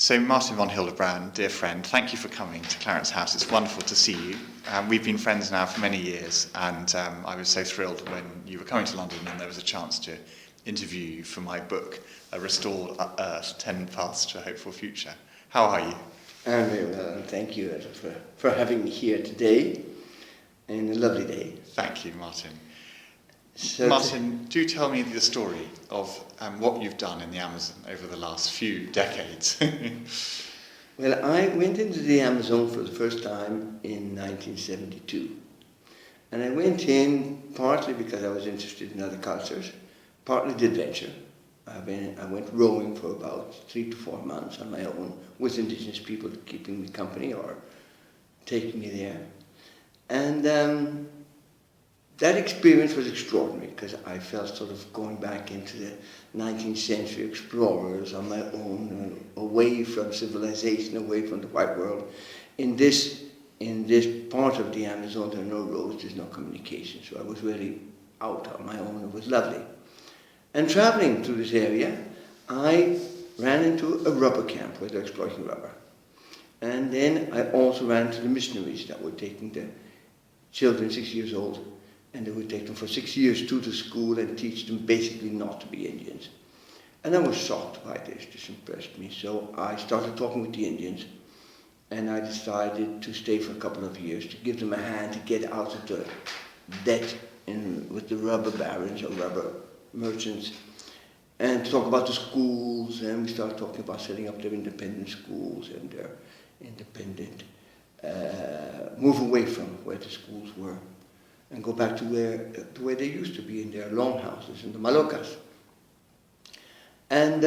So Martin von Hildebrand, dear friend, thank you for coming to Clarence House. It's wonderful to see you. We've been friends now for many years, and I was so thrilled when you were coming to London and there was a chance to interview you for my book, A Restored Earth, 10 Paths to a Hopeful Future. How are you? I'm very well, and thank you for having me here today, and a lovely day. Thank you, Martin. So Martin, do tell me the story of what you've done in the Amazon over the last few decades. Well, I went into the Amazon for the first time in 1972. And I went in partly because I was interested in other cultures, partly the adventure. I went rowing for about 3 to 4 months on my own with indigenous people keeping me company or taking me there. And that experience was extraordinary because I felt sort of going back into the 19th century explorers on my own, away from civilization, away from the white world. In this part of the Amazon, there are no roads, there's no communication, so I was really out on my own. It was lovely. And traveling through this area, I ran into a rubber camp where they're exploiting rubber. And then I also ran into the missionaries that were taking the children 6 years old, and they would take them for 6 years to the school and teach them basically not to be Indians. And I was shocked by this. This impressed me. So I started talking with the Indians, and I decided to stay for a couple of years to give them a hand to get out of the debt with the rubber barons or rubber merchants, and talk about the schools. And we started talking about setting up their independent schools and their independent move away from where the schools were and go back to where they used to be, in their longhouses, in the Malokas. And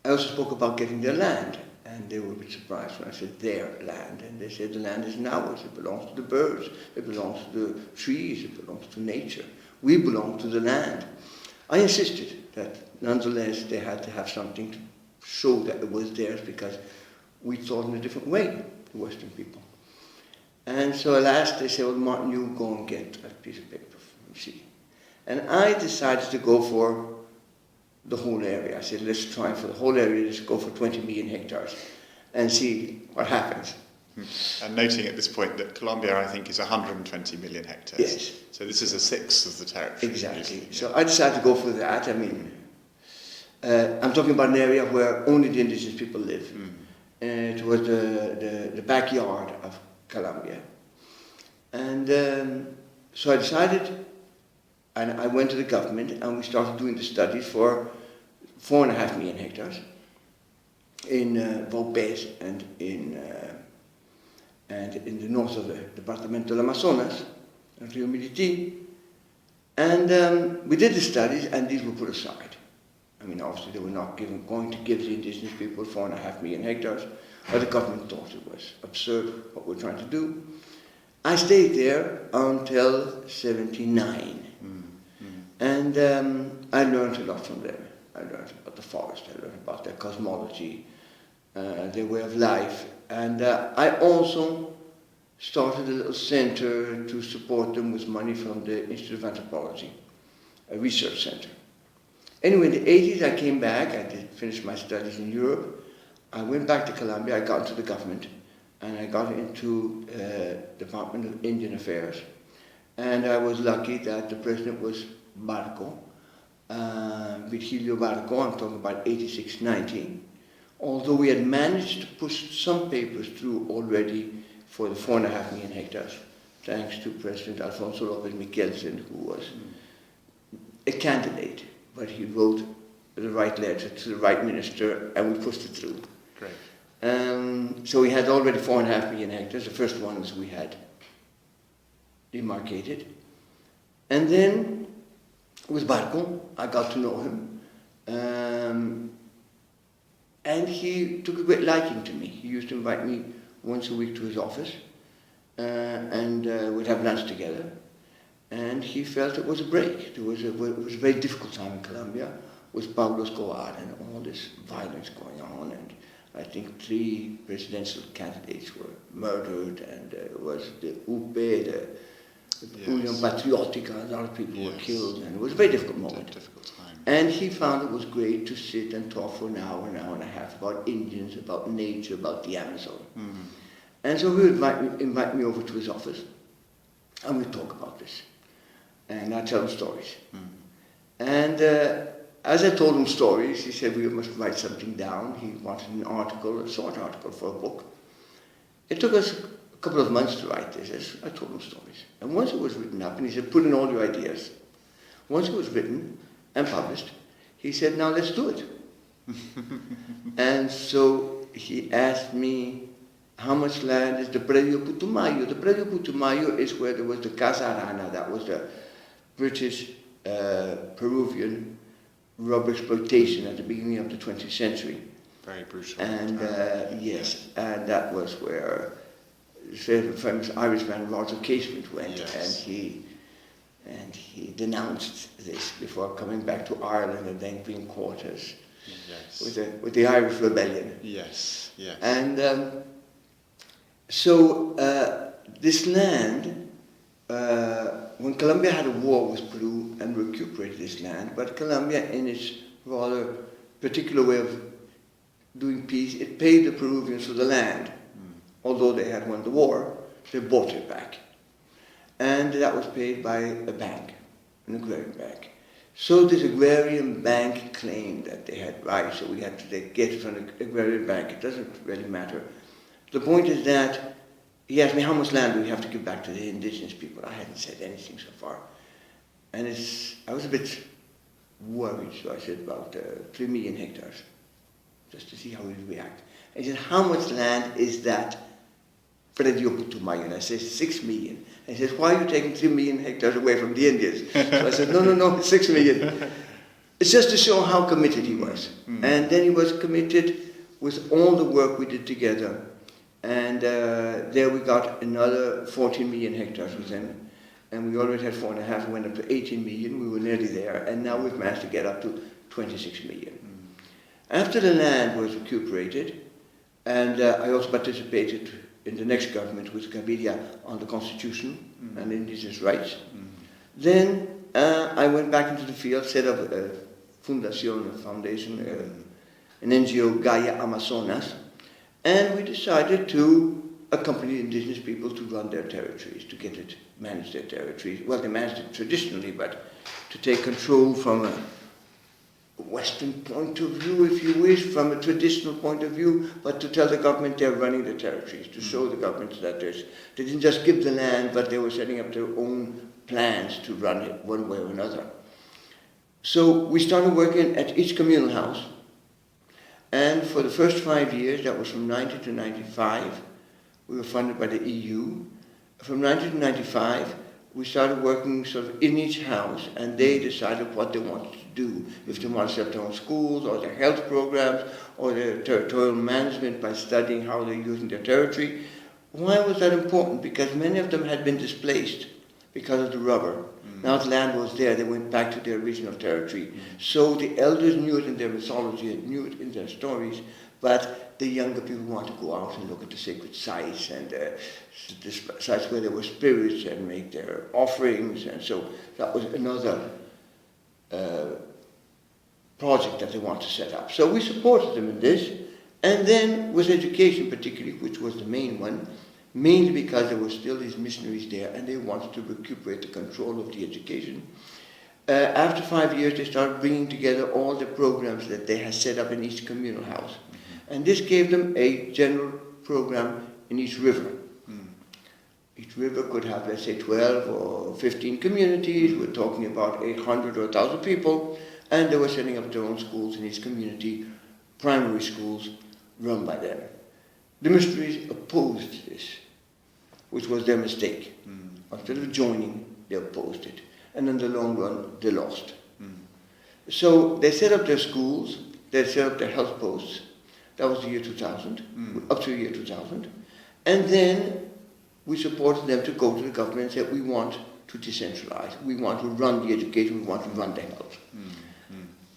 I also spoke about getting their land, and they were a bit surprised when I said their land, and they said the land is ours, it belongs to the birds, it belongs to the trees, it belongs to nature. We belong to the land. I insisted that nonetheless they had to have something to show that it was theirs because we thought in a different way, the Western people. And so at last they said, well, Martin, you go and get a piece of paper from me. And I decided to go for the whole area. I said, let's try for the whole area, let's go for 20 million hectares and see what happens. And noting at this point that Colombia, I think, is 120 million hectares. Yes. So this is a sixth of the territory. Exactly. So I decided to go for that. I mean, I'm talking about an area where only the indigenous people live. It was the backyard of Colombia. And so I decided, and I went to the government, and we started doing the studies for 4.5 million hectares in Vaupés and in the north of the Departamento del Amazonas, and Rio Militi. And we did the studies, and these were put aside. I mean, obviously they were not going to give the indigenous people 4.5 million hectares, but the government thought it was absurd what we're trying to do. I stayed there until 79. And I learned a lot from them. I learned about the forest, I learned about their cosmology, their way of life. And I also started a little center to support them with money from the Institute of Anthropology, a research center. Anyway, in the 80s I came back, I did finish my studies in Europe. I went back to Colombia, I got into the government, and I got into Department of Indian Affairs. And I was lucky that the president was Barco, Virgilio Barco, I'm talking about 86-90. Although we had managed to push some papers through already for the 4.5 million hectares, thanks to President Alfonso López Miquelsen, who was a candidate, but he wrote the right letter to the right minister, and we pushed it through. Great. So we had already 4.5 million hectares, the first ones we had demarcated. And then with Barco, I got to know him. And he took a great liking to me. He used to invite me once a week to his office, and we'd have lunch together. And he felt it was a break. It was a very difficult time in Colombia with Pablo Escobar and all this violence going on. And I think 3 presidential candidates were murdered, and it was the UPE, Union Patriotica, a lot of people were killed, and it was a very difficult moment. Difficult time. And he found it was great to sit and talk for an hour and a half about Indians, about nature, about the Amazon. And so he would invite me over to his office, and we'd talk about this. And I'd tell him stories. And as I told him stories, he said we must write something down. He wanted an article, a short article for a book. It took us a couple of months to write this, as I told him stories. And once it was written up, and he said, put in all your ideas. Once it was written and published, he said, now let's do it. And so he asked me, how much land is the Predio Putumayo? The Predio Putumayo is where there was the Casa Arana, that was the British Peruvian rubber exploitation at the beginning of the 20th century. Very brutal. And yes, and that was where the famous Irishman Roger Casement went, and he denounced this before coming back to Ireland and then being caught as with the Irish Rebellion. Yes, yes. And so this land, when Colombia had a war with Peru and recuperated this land, but Colombia, in its rather particular way of doing peace, it paid the Peruvians for the land. Although they had won the war, they bought it back. And that was paid by a bank, an agrarian bank. So this agrarian bank claimed that they had rights, so we had to get it from the agrarian bank. It doesn't really matter. The point is that he asked me how much land do we have to give back to the indigenous people. I hadn't said anything so far. And I was a bit worried, so I said about 3 million hectares, just to see how he would react. And he said, how much land is that Predio Putumayo? And I said, 6 million. And he says, why are you taking 3 million hectares away from the Indians? So I said, no, it's 6 million. It's just to show how committed he was. And then he was committed with all the work we did together. And there we got another 14 million hectares with him. And we already had 4.5, we went up to 18 million, we were nearly there. And now we've managed to get up to 26 million. After the land was recuperated, and I also participated in the next government with Gaviria on the Constitution and indigenous rights. Then I went back into the field, set up a fundación, a foundation, an NGO, Gaia Amazonas, and we decided to accompany indigenous people to run their territories, to manage their territories. Well, they managed it traditionally, but to take control from a Western point of view, if you wish, from a traditional point of view, but to tell the government they're running the territories, to show the government that they didn't just give the land, but they were setting up their own plans to run it one way or another. So we started working at each communal house, and for the first 5 years, that was from 90 to 95, we were funded by the EU. From 90 to 95, we started working sort of in each house, and they decided what they wanted to do. If they wanted to set up their own schools, or their health programs, or their territorial management by studying how they're using their territory. Why was that important? Because many of them had been displaced because of the rubber. Now the land was there, they went back to their original territory. So the elders knew it in their mythology, and knew it in their stories, but the younger people want to go out and look at the sacred sites and the sites where there were spirits and make their offerings, and so that was another project that they want to set up. So we supported them in this, and then with education particularly, which was the main one, mainly because there were still these missionaries there and they wanted to recuperate the control of the education. After 5 years, they started bringing together all the programs that they had set up in each communal house. And this gave them a general program in each river. Each river could have, let's say, 12 or 15 communities. We're talking about 800 or 1,000 people. And they were setting up their own schools in each community, primary schools run by them. The missionaries opposed this, which was their mistake. Instead of joining, they opposed it. And in the long run, they lost. So they set up their schools, they set up their health posts. That was the year 2000, up to the year 2000. And then we supported them to go to the government and say, we want to decentralize. We want to run the education, we want to run the health.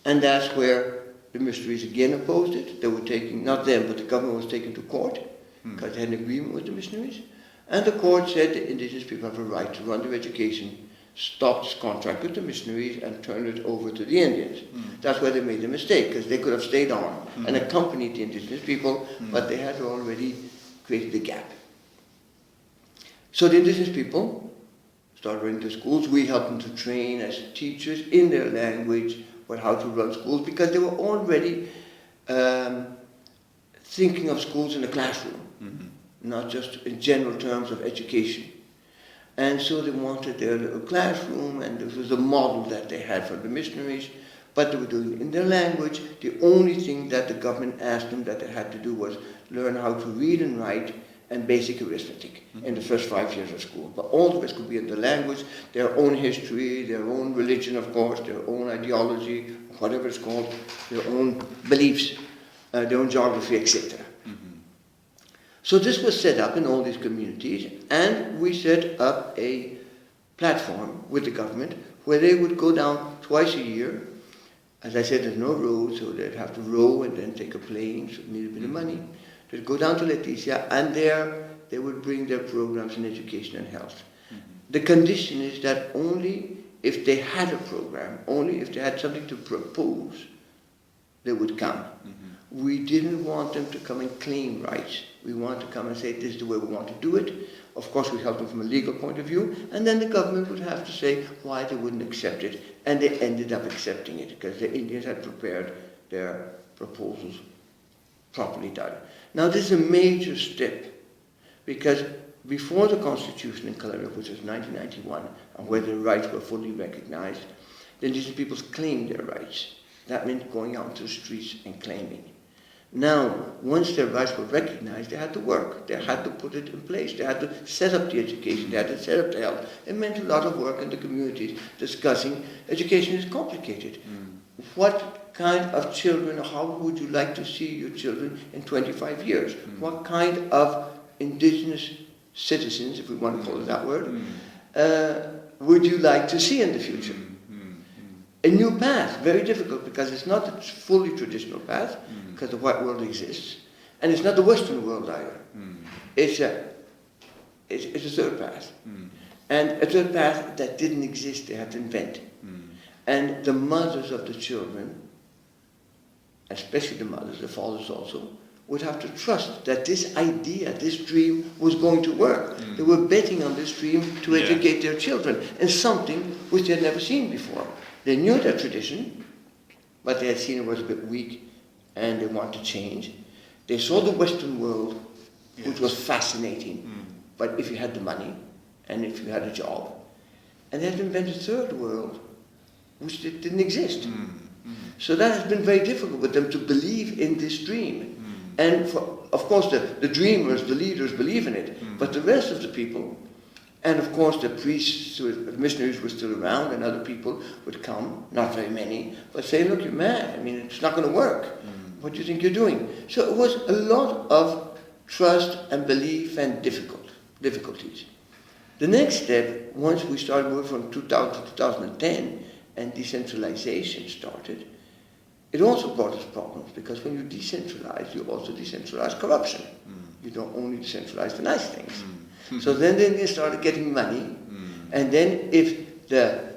And that's where the missionaries again opposed it. They were taking, not them, but the government was taken to court because they had an agreement with the missionaries. And the court said the indigenous people have a right to run their education, stop this contract with the missionaries and turn it over to the Indians. That's where they made the mistake, because they could have stayed on and accompanied the indigenous people, but they had already created a gap. So the indigenous people started running the schools. We helped them to train as teachers in their language for how to run schools, because they were already thinking of schools in the classroom, not just in general terms of education. And so they wanted their little classroom, and this was a model that they had for the missionaries, but they were doing it in their language. The only thing that the government asked them that they had to do was learn how to read and write and basic arithmetic in the first 5 years of school. But all the rest could be in the language, their own history, their own religion, of course, their own ideology, whatever it's called, their own beliefs, their own geography, etc. So this was set up in all these communities, and we set up a platform with the government where they would go down twice a year. As I said, there's no road, so they'd have to row and then take a plane, so they need a bit of money. They'd go down to Leticia, and there they would bring their programs in education and health. The condition is that only if they had a program, only if they had something to propose, they would come. We didn't want them to come and claim rights. We want to come and say, this is the way we want to do it. Of course, we helped them from a legal point of view, and then the government would have to say why they wouldn't accept it, and they ended up accepting it, because the Indians had prepared their proposals properly done. Now, this is a major step, because before the Constitution in Colombia, which was 1991, and where the rights were fully recognized, the indigenous peoples claimed their rights. That meant going out to the streets and claiming. Now, once their rights were recognized, they had to work. They had to put it in place. They had to set up the education. They had to set up the health. It meant a lot of work in the communities discussing education is complicated. What kind of children, how would you like to see your children in 25 years? What kind of indigenous citizens, if we want to call it that word, would you like to see in the future? A new path, very difficult, because it's not a fully traditional path, because the white world exists, and it's not the Western world either. It's a third path, and a third path that didn't exist, they had to invent. And the mothers of the children, especially the mothers, the fathers also, would have to trust that this idea, this dream was going to work. They were betting on this dream to educate their children in something which they had never seen before. They knew their tradition, but they had seen it was a bit weak, and they wanted to change. They saw the Western world, which was fascinating, but if you had the money, and if you had a job. And they had to invent a third world, which didn't exist. So that has been very difficult with them to believe in this dream. And of course the dreamers, the leaders believe in it, but the rest of the people, and of course the priests, the missionaries were still around, and other people would come, not very many, but say, look, you're mad, I mean, it's not going to work. What do you think you're doing? So it was a lot of trust and belief and difficulties. The next step, once we started moving from 2000 to 2010, and decentralization started, it also brought us problems, because when you decentralize, you also decentralize corruption. You don't only decentralize the nice things. So then they started getting money, and then if the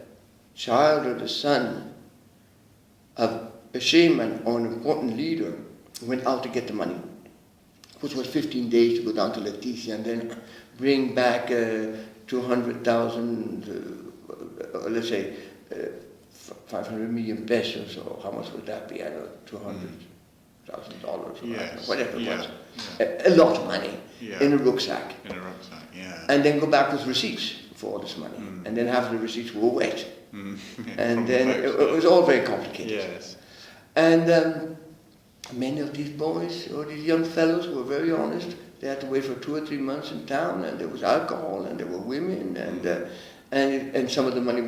child or the son of a shaman or an important leader went out to get the money, which was 15 days to go down to Leticia and then bring back 200,000, let's say, 500 million pesos, or how much would that be? I don't know, $200,000 or whatever it was. A lot of money in a rucksack. And then go back with receipts for all this money. And then half of the receipts were wet. And then it was all very complicated. And many of these boys, or these young fellows, were very honest. They had to wait for 2 or 3 months in town, and there was alcohol, and there were women, and some of the money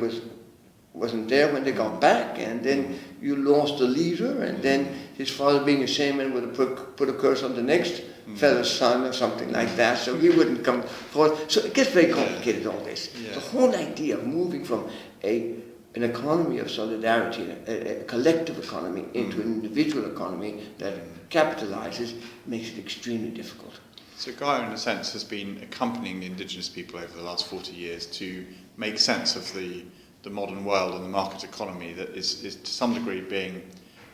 wasn't there when they got back, and then you lost the leader, and then his father, being a shaman, would have put a curse on the next fellow's son or something like that, so he wouldn't come forth. So it gets very complicated, all this. The whole idea of moving from an economy of solidarity, a collective economy, into an individual economy that capitalizes, makes it extremely difficult. So Gaia, in a sense, has been accompanying the indigenous people over the last 40 years to make sense of the modern world and the market economy that is to some degree being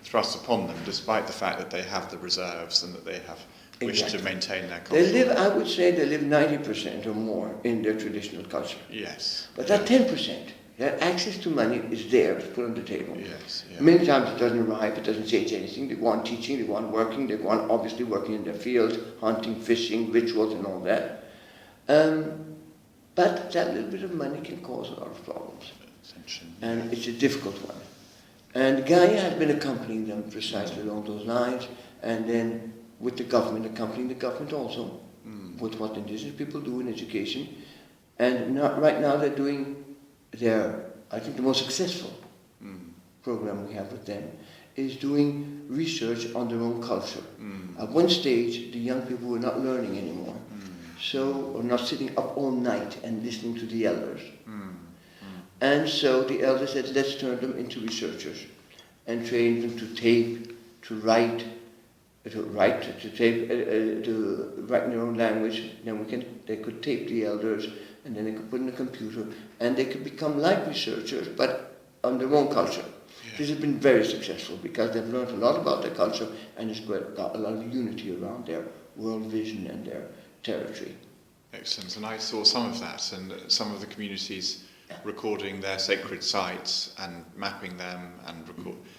thrust upon them, despite the fact that they have the reserves and that they have wished to maintain their culture. I would say they live 90% or more in their traditional culture. Yes. But that 10%, their access to money is there, it's put on the table. Yes. Yeah. Many times it doesn't arrive, it doesn't change anything. They want teaching, they want working, they want obviously working in their fields, hunting, fishing, rituals and all that. But that little bit of money can cause a lot of problems. And it's a difficult one. And Gaia has been accompanying them precisely along those lines, and then with the government, accompanying the government also, with what indigenous people do in education. And right now they're doing I think the most successful program we have with them is doing research on their own culture. At one stage, the young people were not learning anymore, or not sitting up all night and listening to the elders. And so the elders said, let's turn them into researchers and train them to tape, to write in their own language. Then they could tape the elders, and then they could put in a computer, and they could become like researchers, but on their own culture. Yeah. This has been very successful because they've learned a lot about their culture, and it's got a lot of unity around their world vision and their territory. Excellent, and I saw some of that, and some of the communities recording their sacred sites and mapping them and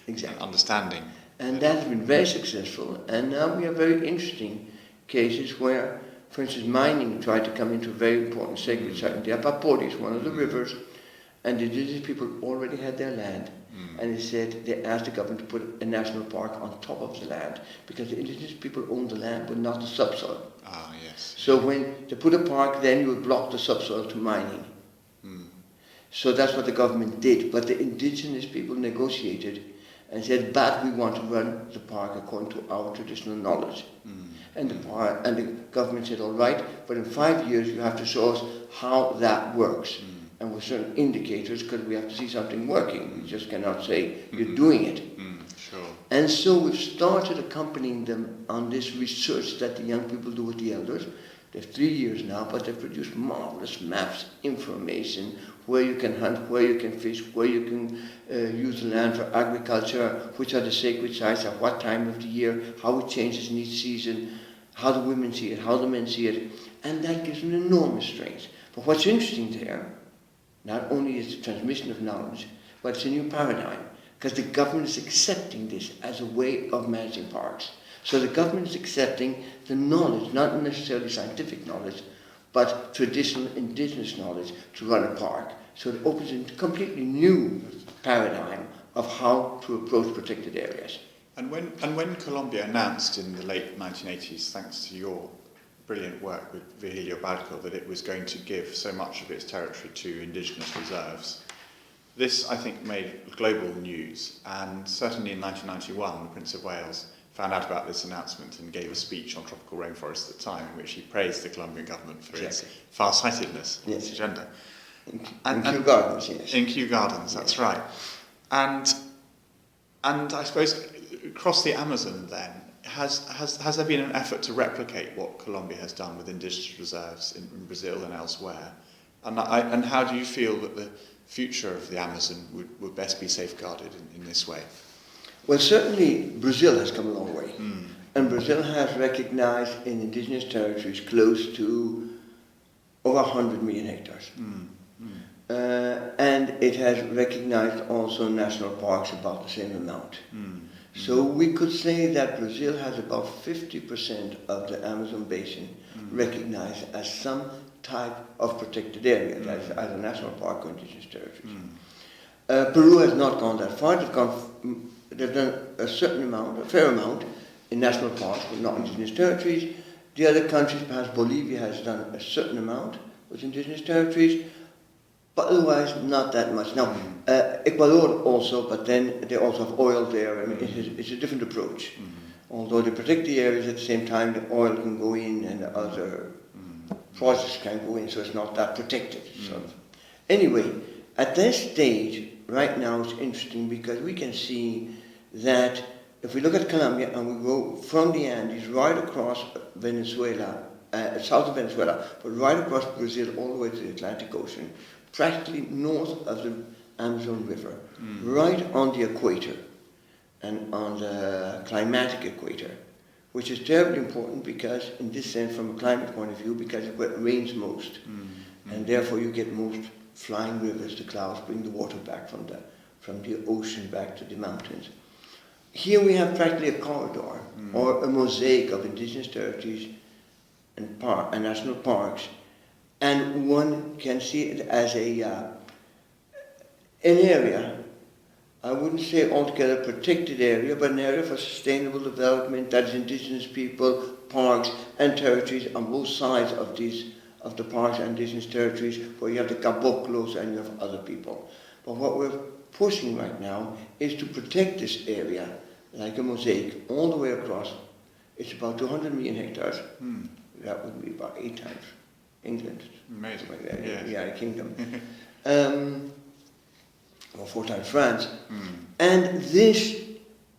and understanding. And that has been very successful, and now we have very interesting cases where, for instance, mining tried to come into a very important sacred site in the Apaporis, one of the rivers, and the indigenous people already had their land, and they asked the government to put a national park on top of the land, because the indigenous people owned the land but not the subsoil. Ah, yes. So when they put a park, then you would block the subsoil to mining. So that's what the government did, but the indigenous people negotiated and said, but we want to run the park according to our traditional knowledge. And the government said, all right, but in 5 years you have to show us how that works. And with certain indicators, because we have to see something working. We just cannot say, you're doing it. Sure. And so we've started accompanying them on this research that the young people do with the elders. They have 3 years now, but they've produced marvelous maps, information, where you can hunt, where you can fish, where you can use the land for agriculture, which are the sacred sites, at what time of the year, how it changes in each season, how the women see it, how the men see it, and that gives an enormous strength. But what's interesting there, not only is the transmission of knowledge, but it's a new paradigm, because the government is accepting this as a way of managing parks. So the government is accepting the knowledge, not necessarily scientific knowledge, but traditional indigenous knowledge to run a park. So it opens a completely new paradigm of how to approach protected areas. And when Colombia announced in the late 1980s, thanks to your brilliant work with Virgilio Barco, that it was going to give so much of its territory to indigenous reserves, this, I think, made global news. And certainly in 1991, the Prince of Wales found out about this announcement and gave a speech on tropical rainforests at the time in which he praised the Colombian government for its far-sightedness on its agenda. In Kew Gardens, yes. In Kew Gardens, that's right. And I suppose across the Amazon then, has there been an effort to replicate what Colombia has done with indigenous reserves in Brazil and elsewhere? And how do you feel that the future of the Amazon would best be safeguarded in this way? Well, certainly Brazil has come a long way. And Brazil has recognized in indigenous territories close to over 100 million hectares. And it has recognized also national parks about the same amount. So we could say that Brazil has about 50% of the Amazon basin recognized as some type of protected area, as a national park or indigenous territories. Peru has not gone that far. They've done a fair amount in national parks, but not indigenous territories. The other countries, perhaps Bolivia has done a certain amount with indigenous territories, but otherwise not that much. Now, Ecuador also, but then they also have oil there. I mean, it's a different approach. Although they protect the areas, at the same time the oil can go in and other projects can go in, so it's not that protected. Sort of. Anyway, at this stage, right now it's interesting because we can see that if we look at Colombia and we go from the Andes right across Venezuela south of Venezuela, but right across Brazil all the way to the Atlantic Ocean, practically north of the Amazon River, right on the equator and on the climatic equator, which is terribly important because, in this sense, from a climate point of view, because it's where it rains most, and therefore you get most flying rivers, the clouds bring the water back from the ocean back to the mountains. Here we have practically a corridor, or a mosaic of indigenous territories and national parks, and one can see it as an area, I wouldn't say altogether protected area, but an area for sustainable development that is indigenous people, parks and territories on both sides of the parks and indigenous territories, where you have the caboclos and you have other people. But what we're pushing right now is to protect this area like a mosaic all the way across. It's about 200 million hectares. That would be about 8 times England. Amazing. Like that. Yes. Yeah, a kingdom. Or 4 times France. And this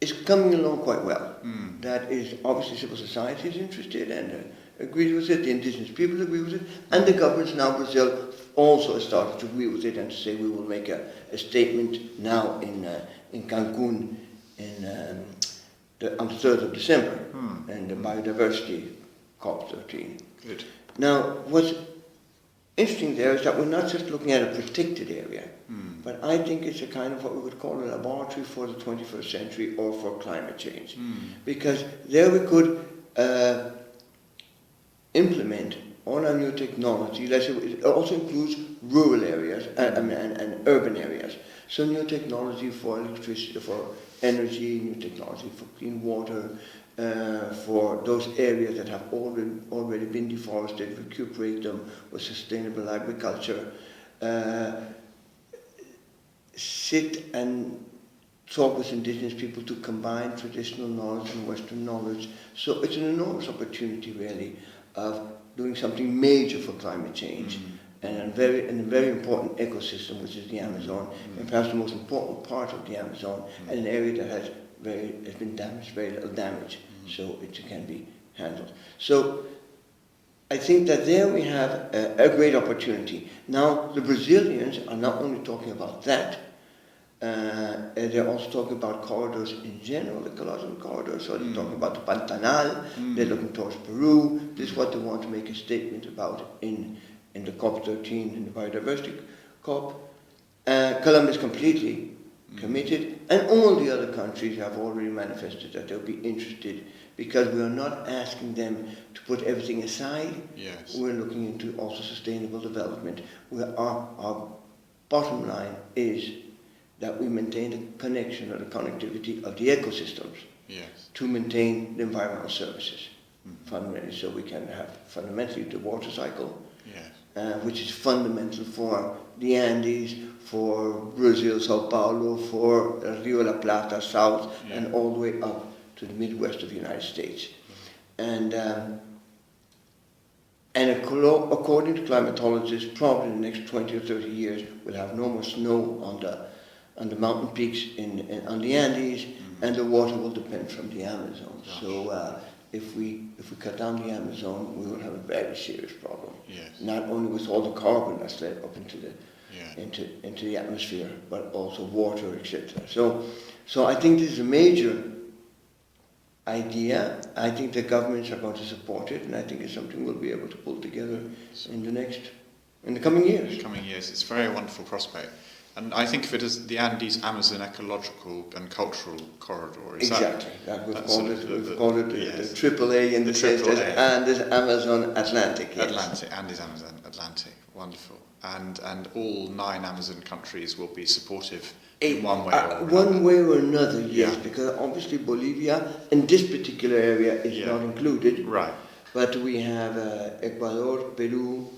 is coming along quite well. That is, obviously civil society is interested and agrees with it, the indigenous people agree with it, and the governments now, Brazil, also has started to agree with it and to say we will make a statement now in Cancun on the 3rd of December, and the biodiversity COP13. Good. Now, what's interesting there is that we're not just looking at a protected area, but I think it's a kind of what we would call a laboratory for the 21st century or for climate change. Because there we could implement all our new technology. Let's say it also includes rural areas and urban areas. So new technology for electricity, for energy, new technology for clean water, for those areas that have already been deforested, recuperate them with sustainable agriculture, sit and talk with indigenous people to combine traditional knowledge and Western knowledge. So it's an enormous opportunity really of doing something major for climate change and a very important ecosystem, which is the Amazon, and perhaps the most important part of the Amazon, and an area that has been damaged, very little damage, so it can be handled. So I think that there we have a great opportunity. Now, the Brazilians are not only talking about that, they're also talking about corridors in general, ecological corridors. So they're talking about the Pantanal, they're looking towards Peru. This is what they want to make a statement about in the COP13, in the biodiversity COP. Colombia is completely committed, and all the other countries have already manifested that they'll be interested, because we are not asking them to put everything aside. Yes. We're looking into also sustainable development, where our bottom line is that we maintain the connection or the connectivity of the ecosystems to maintain the environmental services, fundamentally, so we can have fundamentally the water cycle, which is fundamental for the Andes, for Brazil, Sao Paulo, for Rio de la Plata south, and all the way up to the Midwest of the United States. And according to climatologists, probably in the next 20 or 30 years, we'll have no more snow on the mountain peaks on the Andes, and the water will depend from the Amazon. So if we cut down the Amazon, we will have a very serious problem. Not only with all the carbon that's let up into the atmosphere, but also water, etc. So I think this is a major idea. I think the governments are going to support it, and I think it's something we'll be able to pull together in the coming years. It's a very wonderful prospect. And I think of it as the Andes-Amazon ecological and cultural corridor. Exactly. We've called it the AAA in the sense as Andes-Amazon Atlantic. Atlantic, Andes-Amazon Atlantic. Wonderful. And all 9 Amazon countries will be supportive in one way or another. One way or another, yes, because obviously Bolivia in this particular area is not included. Right. But we have Ecuador, Peru,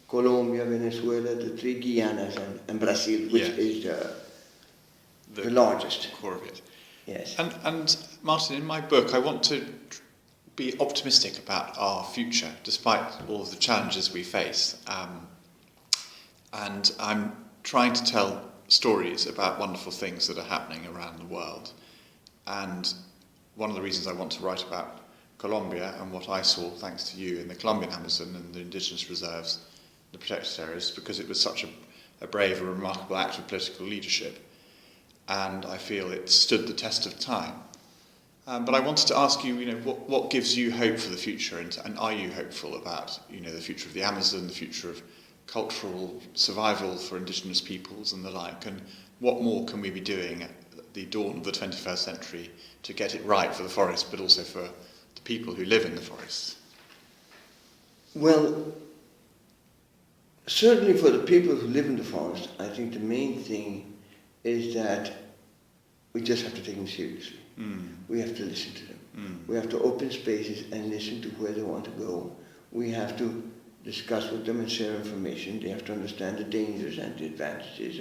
Colombia, Venezuela, the 3 Guianas, and Brazil, which is the largest. Core of it. Yes. And Martin, in my book, I want to be optimistic about our future, despite all of the challenges we face. And I'm trying to tell stories about wonderful things that are happening around the world. And one of the reasons I want to write about Colombia and what I saw, thanks to you, in the Colombian Amazon and the indigenous reserves, the protected areas, because it was such a brave and remarkable act of political leadership. And I feel it stood the test of time. But I wanted to ask you, what gives you hope for the future, and are you hopeful about, the future of the Amazon, the future of cultural survival for indigenous peoples and the like, and what more can we be doing at the dawn of the 21st century to get it right for the forest, but also for the people who live in the forests? Well, certainly for the people who live in the forest, I think the main thing is that we just have to take them seriously. We have to listen to them. We have to open spaces and listen to where they want to go. We have to discuss with them and share information. They have to understand the dangers and the advantages,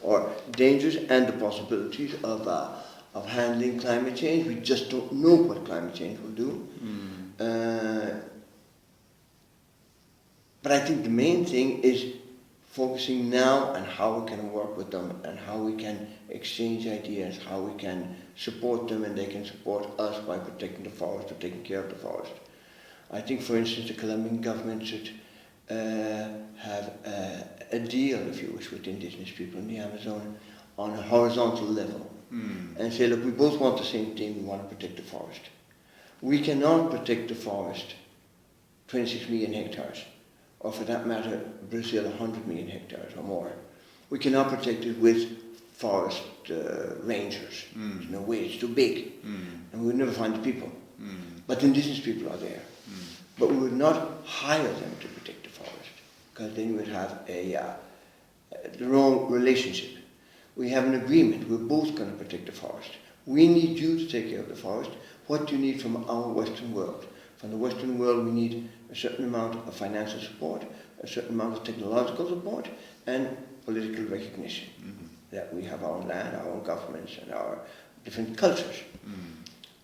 or dangers and the possibilities of handling climate change. We just don't know what climate change will do. But I think the main thing is focusing now on how we can work with them and how we can exchange ideas, how we can support them and they can support us by protecting the forest or taking care of the forest. I think, for instance, the Colombian government should have a deal, if you wish, with indigenous people in the Amazon on a horizontal level and say, look, we both want the same thing, we want to protect the forest. We cannot protect the forest 26 million hectares, or for that matter, Brazil 100 million hectares or more. We cannot protect it with forest rangers. There's no way, it's too big. And we would never find the people. But indigenous people are there. But we would not hire them to protect the forest, because then we would have the wrong relationship. We have an agreement, we're both going to protect the forest. We need you to take care of the forest. What do you need from our Western world? From the Western world we need a certain amount of financial support, a certain amount of technological support, and political recognition that we have our own land, our own governments, and our different cultures.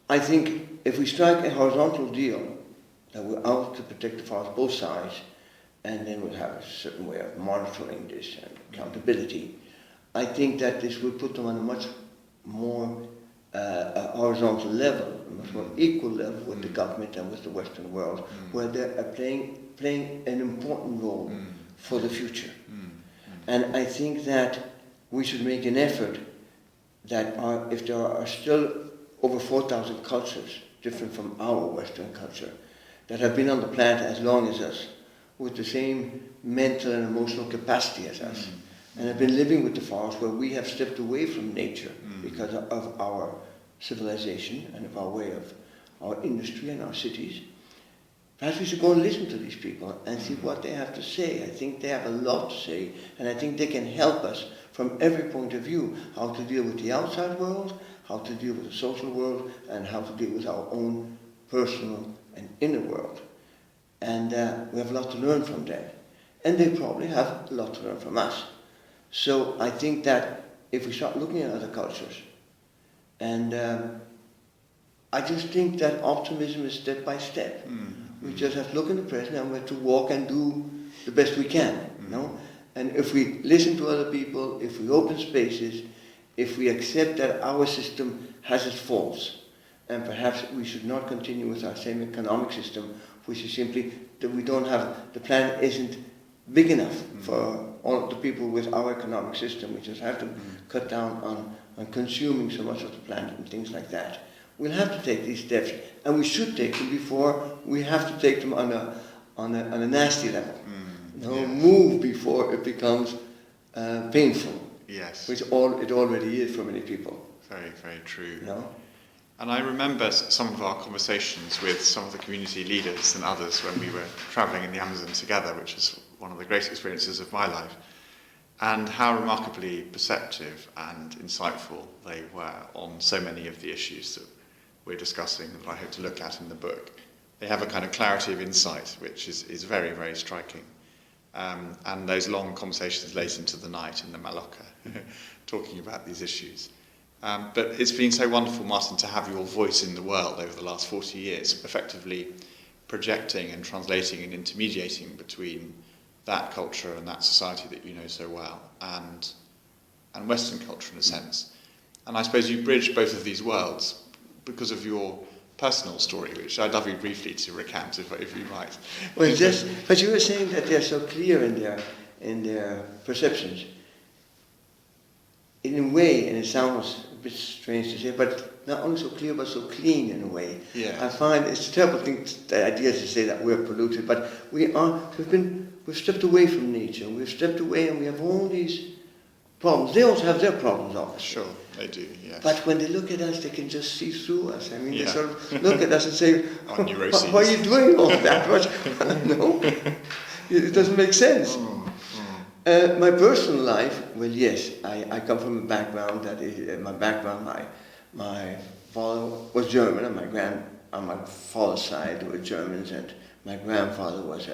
I think if we strike a horizontal deal, that we're out to protect the forest, both sides, and then we'll have a certain way of monitoring this and accountability, I think that this will put them on a much more horizontal level, a much more equal level with the government and with the Western world, where they are playing an important role for the future. And I think that we should make an effort that if there are still over 4,000 cultures different from our Western culture that have been on the planet as long as us, with the same mental and emotional capacity as us, and have been living with the forest, where we have stepped away from nature because of our civilization and of our way of our industry and our cities. Perhaps we should go and listen to these people and see what they have to say. I think they have a lot to say, and I think they can help us from every point of view, how to deal with the outside world, how to deal with the social world, and how to deal with our own personal and inner world. And we have a lot to learn from them. And they probably have a lot to learn from us. So I think that if we start looking at other cultures, and I just think that optimism is step by step. We just have to look in the present and we have to walk and do the best we can, And if we listen to other people, if we open spaces, if we accept that our system has its faults, and perhaps we should not continue with our same economic system, which is simply that we don't have, the planet isn't big enough for all of the people with our economic system. We just have to cut down on consuming so much of the planet and things like that. We'll have to take these steps, and we should take them before we have to take them on a nasty level. Move before it becomes painful. Yes. Which it already is for many people. Very, very true. And I remember some of our conversations with some of the community leaders and others when we were travelling in the Amazon together, which was one of the great experiences of my life, and how remarkably perceptive and insightful they were on so many of the issues that we're discussing, that I hope to look at in the book. They have a kind of clarity of insight, which is very, very striking. And those long conversations late into the night in the Maloca, talking about these issues. But it's been so wonderful, Martin, to have your voice in the world over the last 40 years, effectively projecting and translating and intermediating between that culture and that society that you know so well, and Western culture in a sense. And I suppose you bridge both of these worlds because of your personal story, which I'd love you briefly to recount, if you might. Well, but you were saying that they're so clear in their perceptions. In a way, and it sounds a bit strange to say, but not only so clear, but so clean in a way. Yeah. I find it's a terrible thing, the idea to say that we're polluted, but we've stepped away from nature. We've stepped away, and we have all these problems. They also have their problems, obviously. Sure, they do. Yes. But when they look at us, they can just see through us. I mean, Yeah. they sort of look at us and say, "Why are you doing all that?" No, it doesn't make sense. My personal life, well, yes, I come from a background that is my father was German, and on my father's side were Germans, and my grandfather was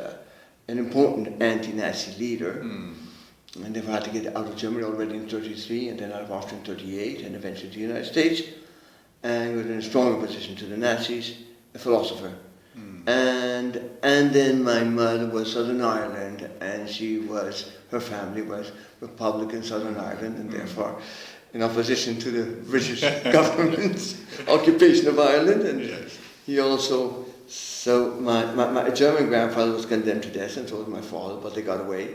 an important anti-Nazi leader, and they had to get out of Germany already in 1933, and then out of Austria in 1938, and eventually to the United States, and he was in a strong opposition to the Nazis, a philosopher. And then my mother was Southern Ireland, and her family was Republican Southern Ireland, and therefore in opposition to the British government's occupation of Ireland. And Yes. he also, so my German grandfather was condemned to death, and so was my father, but they got away.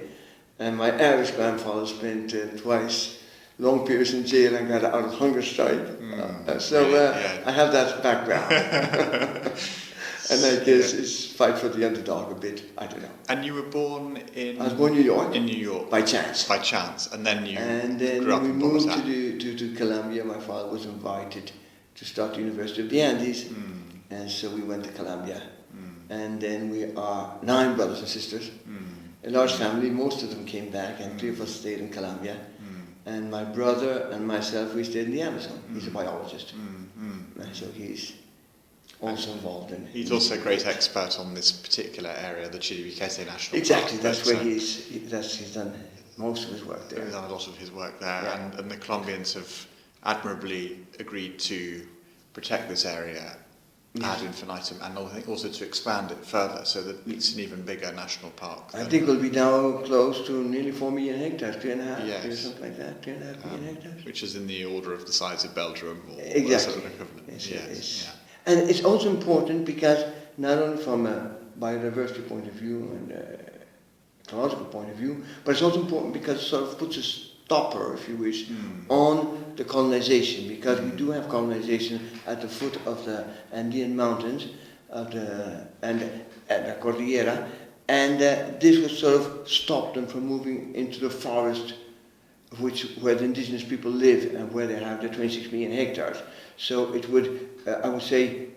And my Irish grandfather spent twice long periods in jail and got out of hunger strike. I have that background. And I guess it's fight for the underdog a bit. I don't know. And you were born in... I was born in New York. In New York. By chance. By chance. And then grew up we moved to Columbia. My father was invited to start the University of the Andes. And so we went to Columbia. And then we are 9 brothers and sisters. A large family. Most of them came back, and 3 of us stayed in Columbia. And my brother and myself, we stayed in the Amazon. He's a biologist. And so he's also involved in... He's also a great expert on this particular area, the Chiribiquete National Exactly, Park. that's where he's done most of his work there. He's done a lot of his work there, Yeah. and the Colombians have admirably agreed to protect this area ad infinitum, and also to expand it further so that it's an even bigger national park. I think we'll be now close to nearly 4 million hectares, 3.5, Yes. something like that, 3.5 million hectares. Which is in the order of the size of Belgium or Exactly. sort of equivalent. Yes. And it's also important because not only from a biodiversity point of view and ecological point of view, but it's also important because it sort of puts a stopper, if you wish, on the colonization, because we do have colonization at the foot of the Andean mountains and the Cordillera, and this would sort of stop them from moving into the forest where the indigenous people live and where they have the 26 million hectares. So it would, I would say,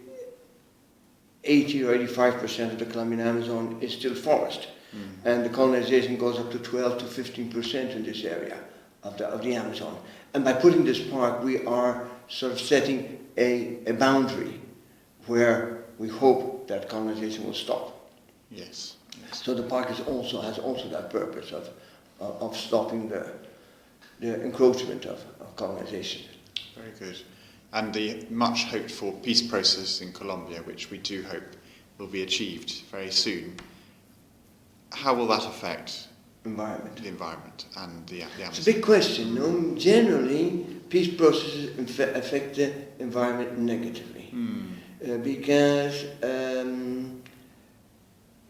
80 or 85% of the Colombian Amazon is still forest. And the colonization goes up to 12 to 15% in this area of the Amazon. And by putting this park, we are sort of setting a boundary where we hope that colonization will stop. Yes. So the park has also that purpose of stopping the encroachment of colonization. Very good. And the much hoped for peace process in Colombia, which we do hope will be achieved very soon, how will that affect the environment and the Amazon? It's a big question. No? Generally, peace processes affect the environment negatively because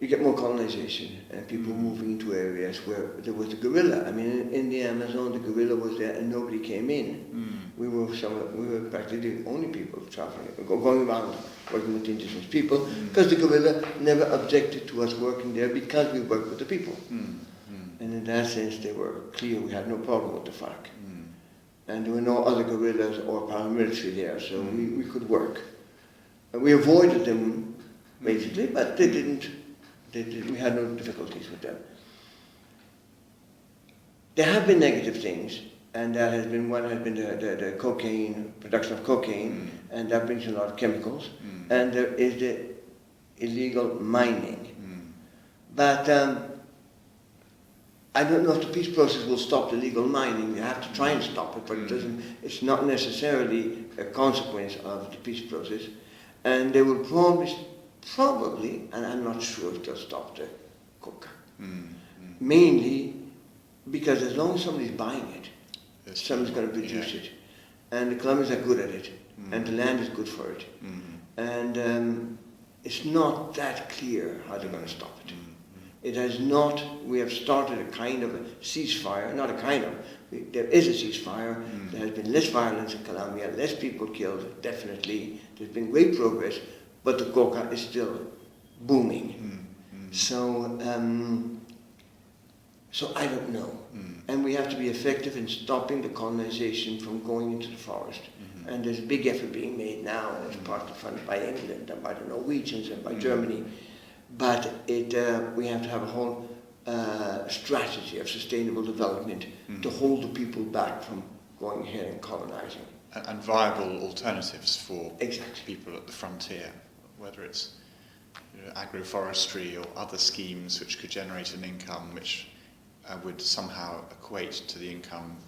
you get more colonization and people moving into areas where there was a guerrilla. I mean, in the Amazon, the guerrilla was there and nobody came in. We were practically the only people traveling, going around working with indigenous people, because the guerrilla never objected to us working there because we worked with the people. And in that sense, they were clear. We had no problem with the FARC. And there were no other guerrillas or paramilitary there, so we could work. And we avoided them, basically, but they didn't. We had no difficulties with them. There have been negative things, and that has been one has been the cocaine, production of cocaine, and that brings a lot of chemicals. And there is the illegal mining. But I don't know if the peace process will stop the illegal mining. We have to try and stop it, but it's not necessarily a consequence of the peace process. And they will probably, and I'm not sure if they'll stop the coca. Mainly because as long as somebody's buying it, somebody's going to produce it. And the Colombians are good at it, and the land is good for it. And it's not that clear how they're going to stop it. It has not, we have started a kind of a ceasefire, not a kind of, there is a ceasefire. There has been less violence in Colombia, less people killed, definitely. There's been great progress, but the coca is still booming. So I don't know. And we have to be effective in stopping the colonization from going into the forest. And there's a big effort being made now, and it's partly funded by England and by the Norwegians and by Germany. But we have to have a whole strategy of sustainable development to hold the people back from going ahead and colonizing. And viable alternatives for Exactly. people at the frontier, whether it's agroforestry or other schemes which could generate an income which would somehow equate to the income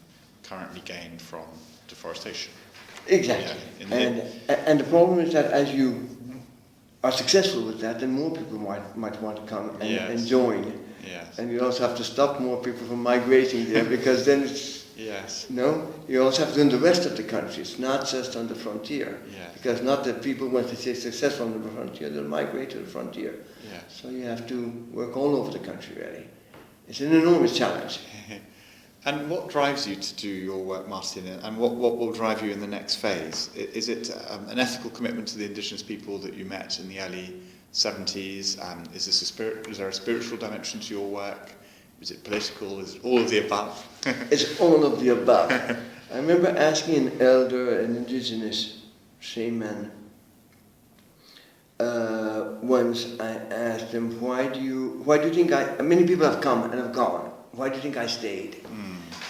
currently gained from deforestation. Exactly. And the problem is that as you are successful with that, then more people might want to come and join. Yes. And you also have to stop more people from migrating there, because then it's, you also have to do in the rest of the country. It's not just on the frontier. Yes. Because not that people, once they say successful on the frontier, they'll migrate to the frontier. Yes. So you have to work all over the country, really. It's an enormous challenge. And what drives you to do your work, Martin, and what will drive you in the next phase? Is it an ethical commitment to the indigenous people that you met in the early 70s? Is there a spiritual dimension to your work? Is it political? Is it all of the above? It's all of the above. I remember asking an elder, an indigenous shaman, once I asked him, why do you think many people have come and have gone, why do you think I stayed?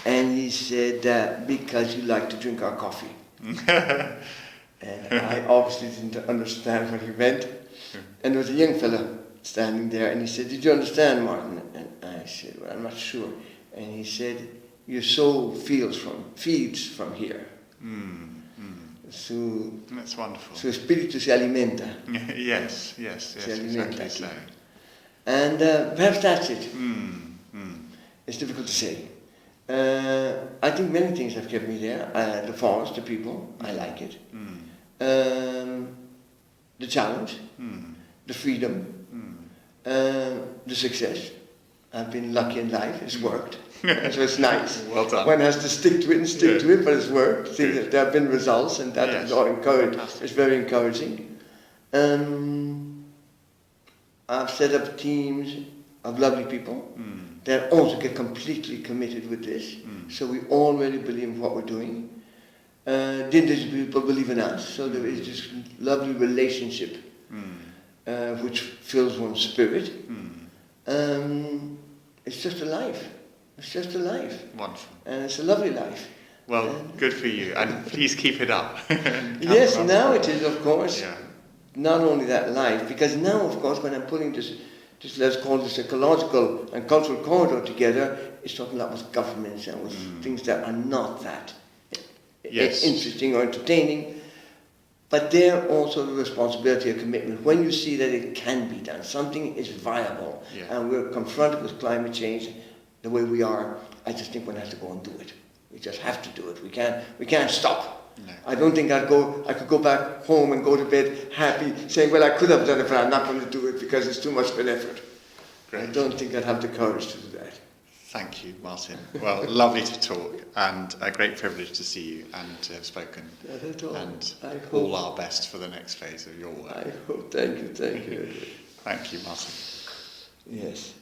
And he said, because you like to drink our coffee. And I obviously didn't understand what he meant. And there was a young fellow standing there, and he said, did you understand, Martin? And I said, well, I'm not sure. And he said, your soul feeds from here. That's wonderful. Su espíritu se alimenta. Yes, exactly so. And perhaps that's it. It's difficult to say. I think many things have kept me there. The forest, the people, I like it. The challenge, the freedom, the success. I've been lucky in life, it's worked. So it's nice. Well done. One has to stick to it and stick to it, but it's worked. There have been results, and that is all it's very encouraging. I've set up teams of lovely people that also get completely committed with this. So we all really believe in what we're doing. The indigenous people believe in us, so there is this lovely relationship which fills one's spirit. It's just a life. It's just a life. Wonderful. And it's a lovely life. Well, good for you, and please keep it up. Yes, now it is, of course, not only that life, because now, of course, when I'm putting this let's call this ecological and cultural corridor together, it's talking a lot with governments and with things that are not that interesting or entertaining, but they're also the responsibility and commitment. When you see that it can be done, something is viable, and we're confronted with climate change the way we are, I just think one has to go and do it. We just have to do it. We can't stop. No. I don't think I could go back home and go to bed happy, saying, well, I could have done it, but I'm not going to do it because it's too much of an effort. Great. I don't think I'd have the courage to do that. Thank you, Martin. Well, lovely to talk, and a great privilege to see you and to have spoken. Not at all. And all our best for the next phase of your work. I hope. Thank you. Thank you, Martin. Yes.